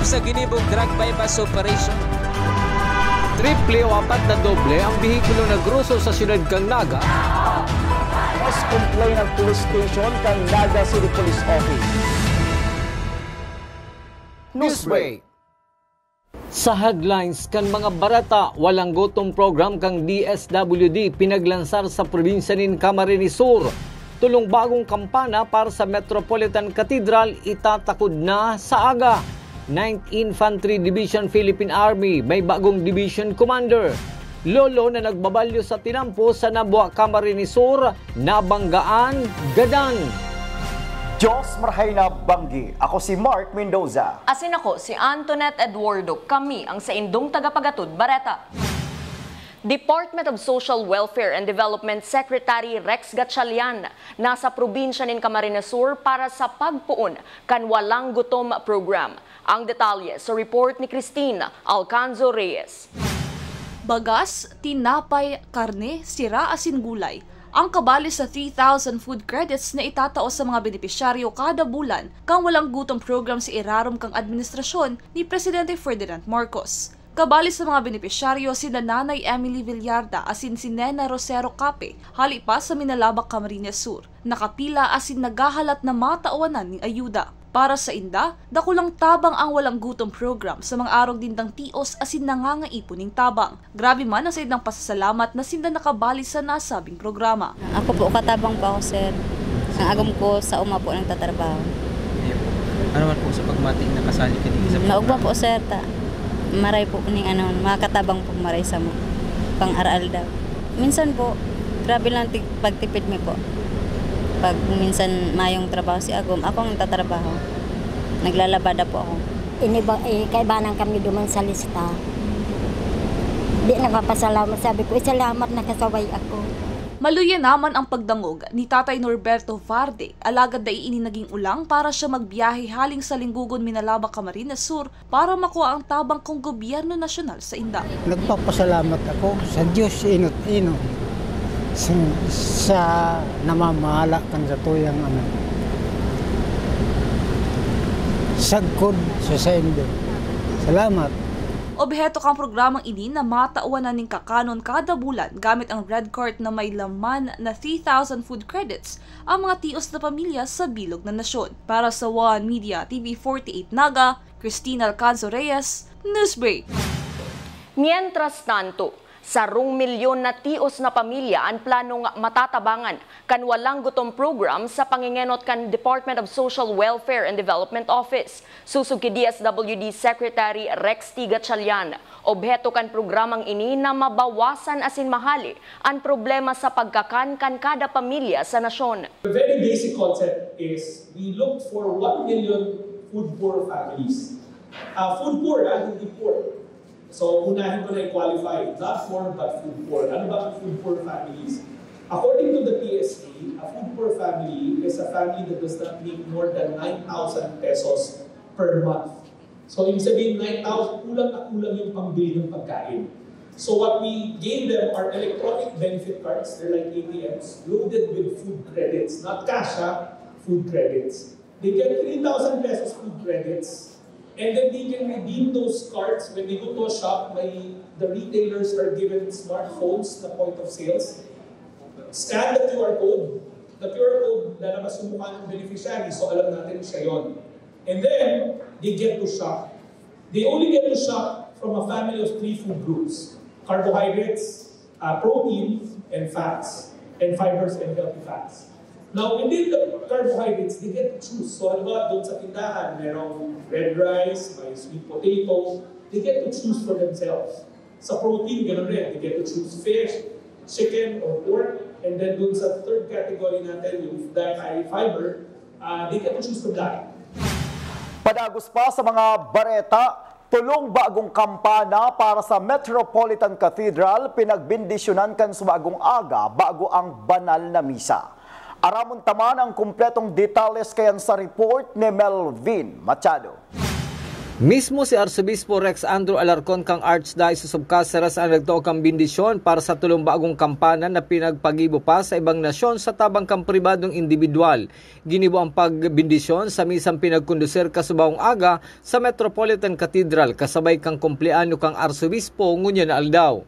sa ginibong drug bypass operation. Triple o 4 na doble ang bihikulo na gruso sa siyudad kang Naga. Mas complain ng police station kang Naga City Police Office. Newsbreak. Sa headlines kan mga barata, walang gutom program kang DSWD pinaglansar sa probinsya nin Camarines Sur. Tulong bagong kampana para sa Metropolitan Cathedral itatakod na sa aga. 9th Infantry Division Philippine Army may bagong division commander. Lolo na nagbabalyo sa tinampo sa Nabua, Camarines Sur, nabanggaan, gadan. Diyos marahay na banggi. Ako si Mark Mendoza. Asin ako si Antoinette Eduardo. Kami ang sa indong tagapagatod Bareta. Department of Social Welfare and Development Secretary Rex Gatchalian nasa probinsya ng Camarines Sur para sa pagpuon kan walang gutom program. Ang detalye sa report ni Christine Alcanzo Reyes. Bagas, tinapay, karne, sira asin gulay. Ang kabali sa 3,000 food credits na itatao sa mga benepisyaryo kada bulan kang walang gutom program si irarom kang administrasyon ni Presidente Ferdinand Marcos. Kabali sa mga benepisyaryo sina Nanay Emily Villarda asin si Nena Rosero Cape, hali pa sa Minalabak, Camarines Sur. Nakapila asin nagahalat na mataawanan ng ayuda. Para sa inda, dakulang tabang ang walang gutom program sa mga araw dindang tios asin nangangaipon ng tabang. Grabe man ang sa idang pasasalamat na sinda nakabali sa nasabing programa. Ako po katabang pa ako, sir. Ang agam ko sa uma po ng tatrabaho. Ano man po sa pagmating nakasali ka din sa programa? Naugba po, sir. Maray po ning makatabang po maray sa mo. Pang-aral daw. Minsan po, grabe lang pagtipid mi po. Pag minsan mayong trabaho si Agom, ako ang tatrabaho. Naglalabada po ako. Kaibanan kami duman sa lista. Di nagpapasalamat. Sabi ko, salamat na kasaway ako. Maluya naman ang pagdangog ni Tatay Norberto Varde, alagad na iininaging ulang para siya magbiyahe haling sa Linggugon, Minalabak, Camarines Sur para makuha ang tabang kong gobyerno nasyonal sa inda. Nagpapasalamat ako sa Diyos inot-ino sa namamahala kan sa tuyang sagkod sa sendo. Salamat. Obheto kang programang ini na matauwanan ng kakanon kada bulan gamit ang red card na may laman na 3,000 food credits ang mga tios na pamilya sa bilog na nasyon. Para sa One Media TV 48 Naga, Christine Alcanzo Reyes, Newsbreak. Mientras tanto, sa 2 milyon na tios na pamilya ang planong matatabangan kan walang gutom program sa pangingenot kan Department of Social Welfare and Development Office. Susug ki DSWD Secretary Rex Gatchalian, obheto kan programang ini na mabawasan asin mahali ang problema sa pagkakan kan kada pamilya sa nasyon. The very basic concept is we look for 1 million food poor families. Food poor, hindi poor. So, unahin ko na i-qualify, not poor but food poor. Ano ba ang food poor families? According to the PSA, a food poor family is a family that does not make more than 9,000 pesos per month. So, yung sabihin 9,000, kulang na kulang yung pambili ng pagkain. So, what we gave them are electronic benefit cards. They're like ATMs, loaded with food credits. Not cash, food credits. They get 3,000 pesos food credits. And then they can redeem those cards when they go to a shop. The retailers are given smartphones na point of sales. Scan the QR code. The QR code lalabas yung mukha ng beneficiary, so alam natin siya yun. And then, they get to shop. They only get to shop from a family of 3 food groups. Carbohydrates, protein, and fats. And fibers and healthy fats. Now, within the carbohydrates, they get to choose. So, halimbawa, doon sa tindahan, merong red rice, may sweet potato. They get to choose for themselves. Sa protein, gano'n rin. They get to choose fish, chicken, or pork. And then doon sa third category natin, yung dietary fiber, they get to choose from that. Padagos pa sa mga bareta, tulong bagong kampana para sa Metropolitan Cathedral, pinagbindisyonan kan sa bagong aga bago ang banal na misa. Aramon taman ang kumpletong detalles kayan sa report ni Melvin Machado. Mismo si Arsobispo Rex Andrew Alarcon kang Archdiocese of Cáceres ang nagtuo kang bendisyon para sa tulong bagong kampana na pinagpagibo pa sa ibang nasyon sa tabang kang pribadong individual. Ginibo ang pagbendisyon sa misang pinagkondusir kasubawang aga sa Metropolitan Cathedral kasabay kang kumpleanyo kang Arsobispo ngunya na aldaw.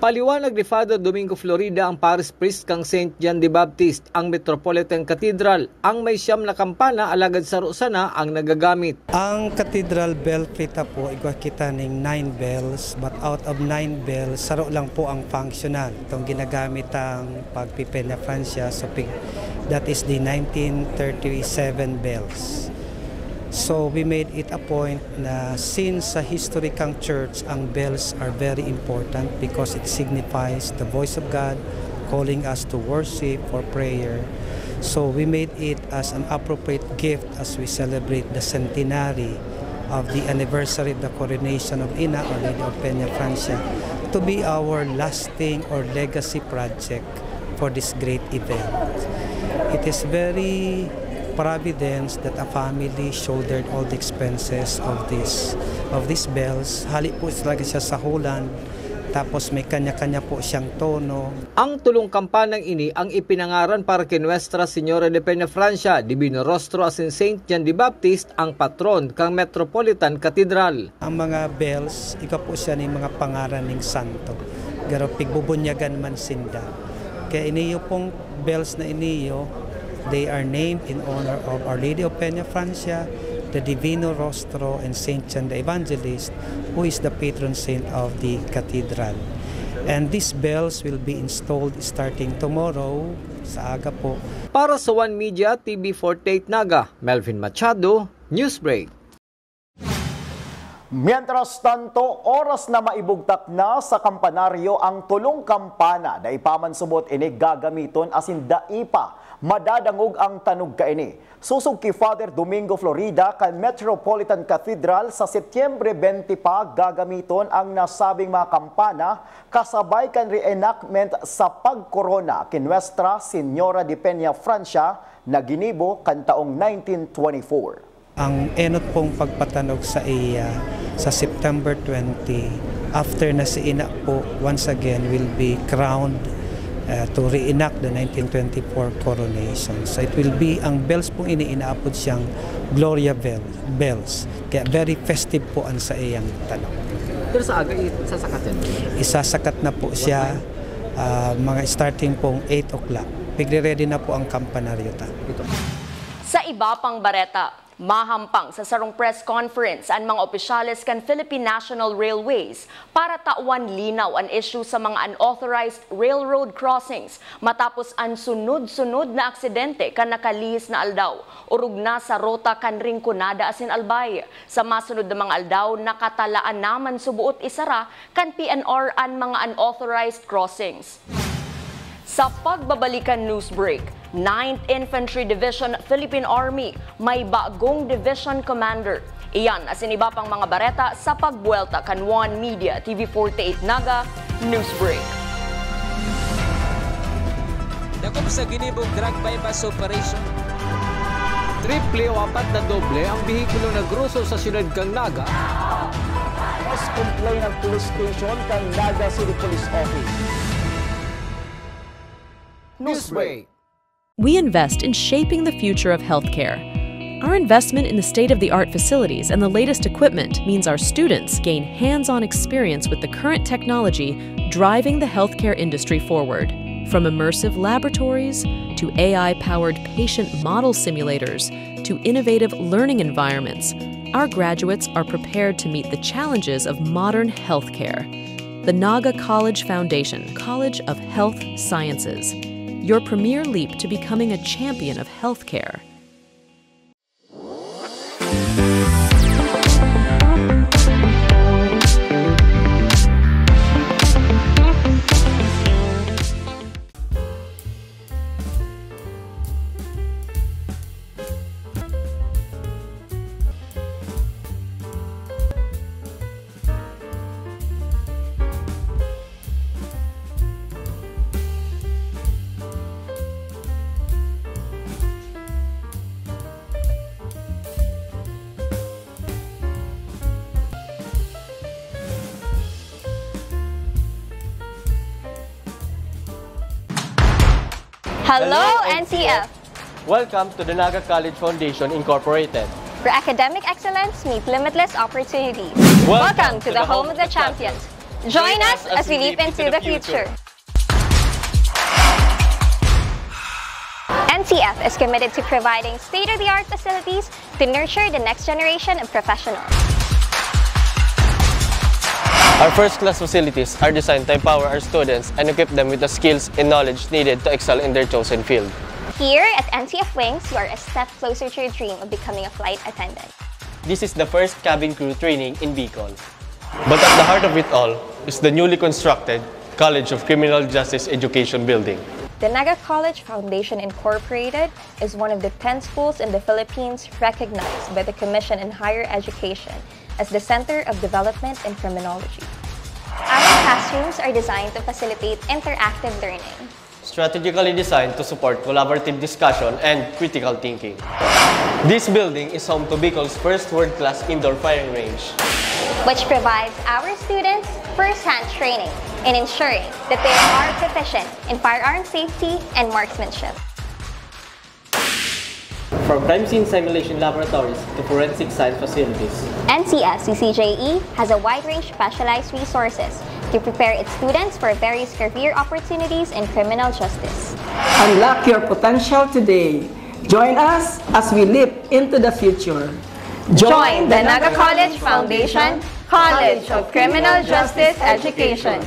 Paliwanag ni Father Domingo Florida ang Parish Priest kang St. John the Baptist, ang Metropolitan Cathedral, ang may siyam na kampana alagad sa Rosana ang nagagamit. Ang Cathedral bell kita po, igwa kita ng 9 bells, but out of 9 bells, saro lang po ang functional. Itong ginagamit ang pagpipenya Francia, so that is the 1937 bells. So we made it a point na since sa history kang church, ang bells are very important because it signifies the voice of God calling us to worship or prayer. So we made it as an appropriate gift as we celebrate the centenary of the anniversary of the coronation of Ina, Our Lady of Peña Francia, to be our lasting or legacy project for this great event. It is very providence that a family shouldered all the expenses of these bells. Hali po talaga siya sa Holland, tapos may kanya-kanya po siyang tono. Ang tulong kampanang ini ang ipinangaran para kay Nuestra Señora de Peña Francia, Divino Rostro as in St. John the Baptist, ang patron kang Metropolitan Cathedral. Ang mga bells, ika po siya ng mga pangaran ng santo. Garo pigbubunyagan man sinda. Kaya iniyo pong bells na iniyo, they are named in honor of Our Lady of Peña Francia, the Divino Rostro, and St. John the Evangelist, who is the patron saint of the cathedral. And these bells will be installed starting tomorrow sa aga po. Para sa One Media TV 48 Naga, Melvin Machado, Newsbreak. Mientras tanto, oras na maibugtak na sa kampanaryo ang tulong kampana na ipamansubot ini gagamiton asin daipa madadangog ang tanog kaini. Susog ki Father Domingo Florida kan Metropolitan Cathedral sa Setyembre 20 pa gagamiton ang nasabing mga kampana kasabay kan reenactment sa pagkorona kin Nuestra Señora de Peña Francia na ginibo kan taong 1924. Ang enot pong pagpatanog sa iya sa September 20, after na si Ina po, once again will be crowned to reenact the 1924 coronation. So it will be, ang bells pong inaapod siyang Gloria bells. Kaya very festive po ang sa iyang tanong. Pero sa aga, isasakat yan? Isasakat na po siya, mga starting pong 8 o'clock. Pigre-ready na po ang kampanaryo ta. Sa iba pang bareta, mahampang sa sarong press conference ang mga opisyales kan Philippine National Railways para tawan linaw ang issue sa mga unauthorized railroad crossings matapos ang sunod-sunod na aksidente kan nakalihis na aldaw. Urug na sa rota kan Rinconada asin Albay. Sa masunod na mga aldaw, nakatalaan naman subuot isara kan PNR ang mga unauthorized crossings. Sa pagbabalikan news break, 9th Infantry Division Philippine Army may bagong division commander. Iyan asin iba pang mga bareta sa pagbuelta kan One Media TV 48 Naga News Break. Dakop sa ginibong drug bypass operation. Triple o apat na doble ang bihikulo na gruso sa siyudad kang Naga. Mas complain ng police station kang Naga City Police Office. Newsbreak. We invest in shaping the future of healthcare. Our investment in the state-of-the-art facilities and the latest equipment means our students gain hands-on experience with the current technology driving the healthcare industry forward. From immersive laboratories to AI-powered patient model simulators to innovative learning environments, our graduates are prepared to meet the challenges of modern healthcare. The Naga College Foundation, College of Health Sciences, your premier leap to becoming a champion of healthcare. Hello, NCF! Welcome to the Naga College Foundation Incorporated, where academic excellence meets limitless opportunities. Welcome to the home of the champions. Join us as we leap into the future. NCF is committed to providing state-of-the-art facilities to nurture the next generation of professionals. Our first-class facilities are designed to empower our students and equip them with the skills and knowledge needed to excel in their chosen field. Here at NCF Wings, you are a step closer to your dream of becoming a flight attendant. This is the first cabin crew training in Bicol. But at the heart of it all is the newly constructed College of Criminal Justice Education building. The Naga College Foundation Incorporated is one of the 10 schools in the Philippines recognized by the Commission on Higher Education as the Center of Development in Criminology. Our classrooms are designed to facilitate interactive learning, Strategically designed to support collaborative discussion and critical thinking. This building is home to Bicol's first world-class indoor firing range, which provides our students first-hand training in ensuring that they are proficient in firearm safety and marksmanship. From crime scene simulation laboratories to forensic science facilities, NCF CCJE has a wide range of specialized resources to prepare its students for various career opportunities in criminal justice. Unlock your potential today. Join us as we leap into the future. Join the Naga College Foundation College of Criminal Justice Education.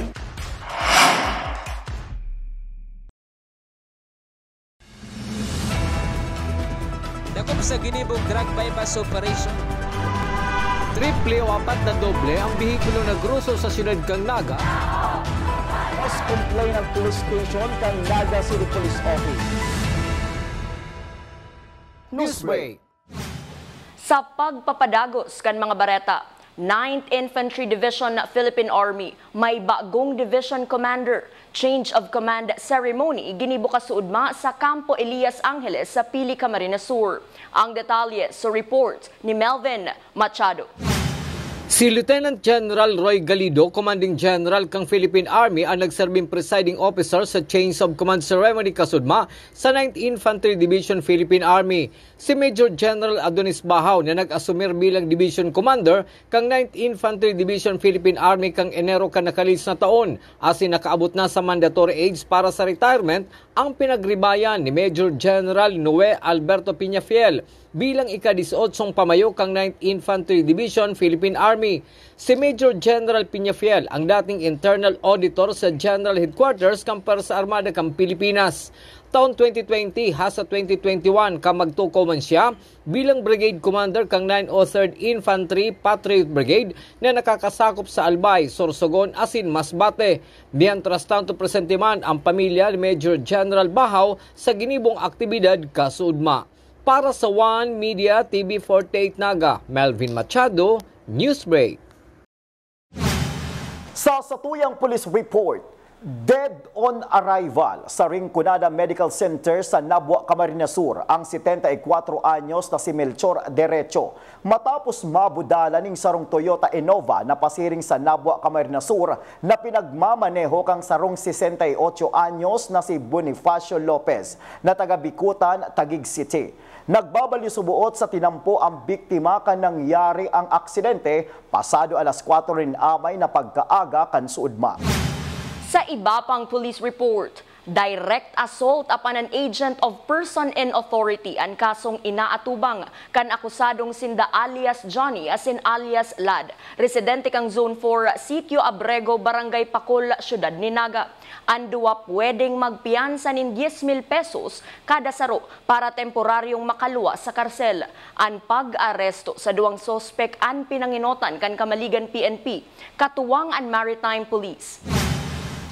Dakop sa ginibog drug bypass operation. Triple o apat na doble ang bihikulo na gruso sa siyudad kang Naga. Mas complain ng police station kang Naga City Police Office. Newsbreak. Sa pagpapadagos kan mga bareta, 9th Infantry Division Philippine Army may bagong division commander. Change of command ceremony ginibukas suudma sa Campo Elias Angeles sa Pili, Camarines Sur. Ang detalye sa report ni Melvin Machado. Si Lieutenant General Roy Galido, Commanding General kang Philippine Army, ang nagserbing presiding officer sa Change of Command Ceremony kasudma sa 9th Infantry Division Philippine Army. Si Major General Adonis Bahaw na nag-asumir bilang Division Commander kang 9th Infantry Division Philippine Army kang Enero kan nakalis na taon, asin nakaabot na sa mandatory age para sa retirement ang pinagribayan ni Major General Noe Alberto Piñafiel bilang ika-18 pamayo kang 9th Infantry Division Philippine Army. Si Major General Piñafiel ang dating Internal Auditor sa General Headquarters kang Puwersa Armada kang Pilipinas. Taon 2020 hasa 2021 kamagtuko man siya bilang Brigade Commander kang 903rd Infantry Patriot Brigade na nakakasakop sa Albay, Sorsogon, asin Masbate. Mientras tanto presente man ang pamilya ni Major General Bahaw sa ginibong aktibidad kasudma. Para sa One Media TV 48 Naga, Melvin Machado, Newsbreak. Sa satuyang police report, dead on arrival sa Rinconada Medical Center sa Nabua, Camarines Sur ang 74 anyos na si Melchor Derecho matapos mabudala ning sarong Toyota Innova na pasiring sa Nabua, Camarines Sur na pinagmamaneho kang sarong 68 anyos na si Bonifacio Lopez na taga Bikutan, Taguig City. Nagbabali subuot sa tinampo ang biktima kan nangyari ang aksidente pasado alas 4 rin amay na pagkaaga kan suudma. Sa iba pang police report, direct assault upon an agent of person in authority ang kasong inaatubang kan akusadong sinda alias Johnny asin alias Lad. Residente kang Zone 4, Sitio Abrego, Barangay Pacol, Syudad ni Naga. Anduwa pwedeng magpiyansa nin 10,000 pesos kada saro para temporaryong makaluwa sa karsel. Ang pag-aresto sa duwang sospek an pinanginotan kan Kamaligan PNP, Katuwang and Maritime Police.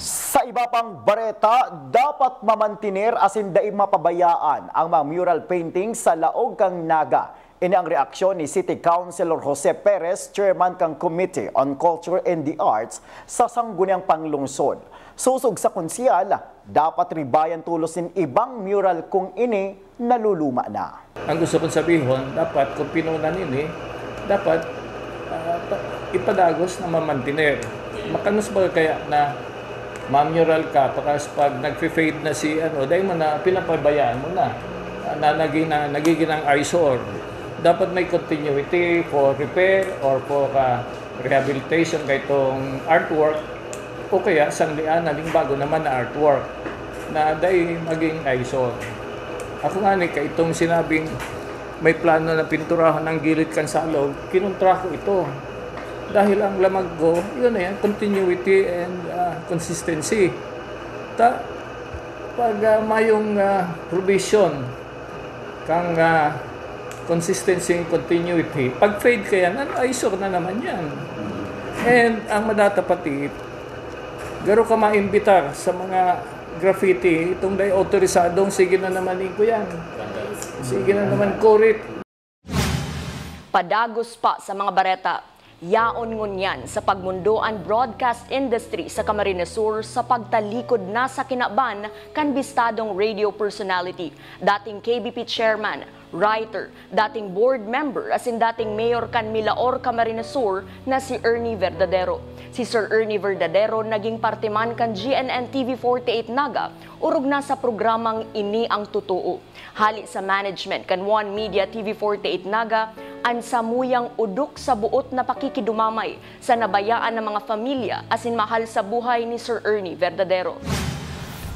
Sa iba pang bareta, dapat mamantinir asin daig mapabayaan ang mga mural painting sa laog kang Naga. Ini ang reaksyon ni City Councilor Jose Perez, Chairman kang Committee on Culture and the Arts sa Sangguniang Panglungsod. Susog sa konsyal, dapat ribayan tulosin ibang mural kung ini naluluma na. Ang gusto kong sabihin, dapat kung pinunan ini, dapat ipadagos na mamantinir. Makanos ba kaya na mamural ka, tapos pag nag-fade na si dahil mo na, pinapabayaan mo na nagiging ang eyesore. Dapat may continuity for repair or for rehabilitation kay itong artwork o kaya sanglian naling bago naman na artwork na dahil maging eyesore. Ako nga kay itong sinabing may plano na pinturahan ng gilid kansalog, kinontra ko ito. Dahil ang lamag ko, yun na yan, continuity and consistency. Pag mayong provision, kang consistency and continuity, pag fade ka yan, eyesore na naman yan. And ang madatapatid, garo ka maimbitar sa mga graffiti, itong day autorisadong, sige na naman ko yan. Sige na naman korit. Padagos pa sa mga bareta, yaon ngunyan sa pagmundoan broadcast industry sa Camarines Sur sa pagtalikod na sa kinaban kan bistadong radio personality, dating KBP chairman, writer, dating board member as in dating mayor kan Milaor Camarines Sur na si Ernie Verdadero. Si Sir Ernie Verdadero naging partiman kan GNN TV48 Naga, urog na sa programang Ini ang Totoo. Hali sa management kan One Media TV48 Naga, ang samuyang udok sa buot na pakikidumamay sa nabayaan ng mga pamilya asin mahal sa buhay ni Sir Ernie Verdadero.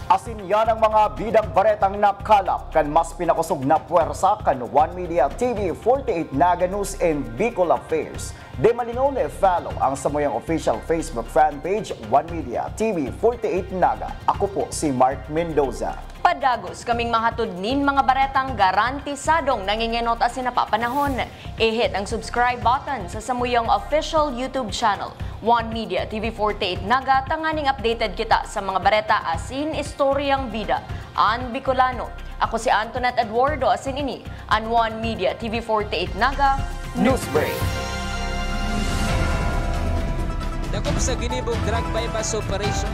Asin yan ang mga bidang baretang nakalap kan mas pinakusog na puwersa kan One Media TV48 Naga News and Bicol Affairs. De malinone follow ang samuyang official Facebook fan page One Media TV48 Naga. Ako po si Mark Mendoza. Padagos kaming mahatod nin mga baretang garantisadong nangingenot asin napapanahon. I-hit ang subscribe button sa samuyang official YouTube channel One Media TV48 Naga, tanganing updated kita sa mga bareta asin istoryang vida. An Bicolano. Ako si Antoinette Eduardo asin ini an One Media TV48 Naga News Break. Dakop sa ginibong drug bypass operation.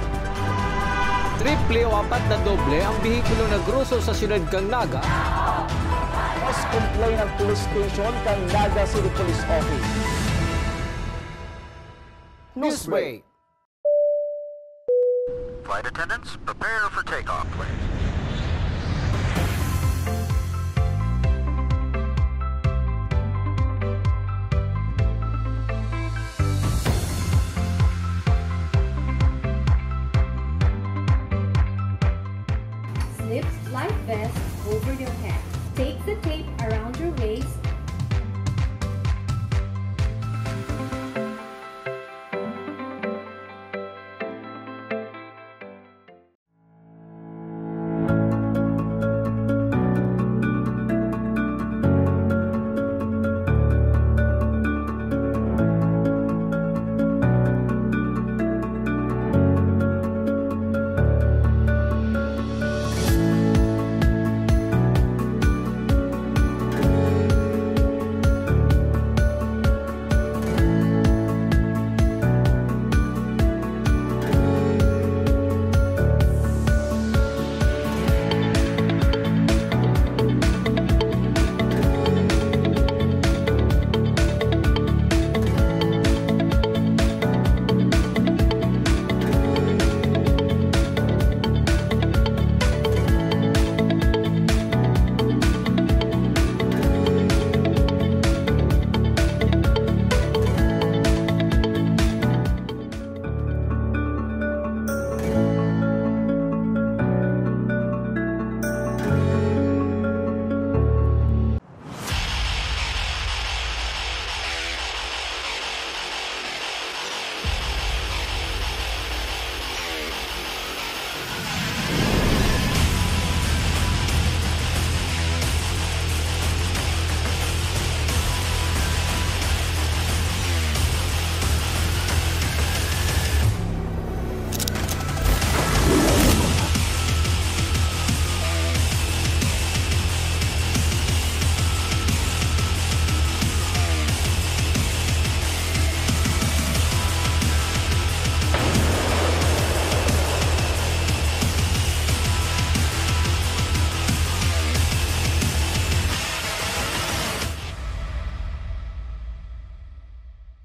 Triple o 4 na doble ang bihikulo na gruso sa siyudad kang Naga. Mas complain ng police station kang Naga City Police Office. Newsbreak. Flight attendants, prepare for takeoff, please. Slip life vest over your head. Take the tape around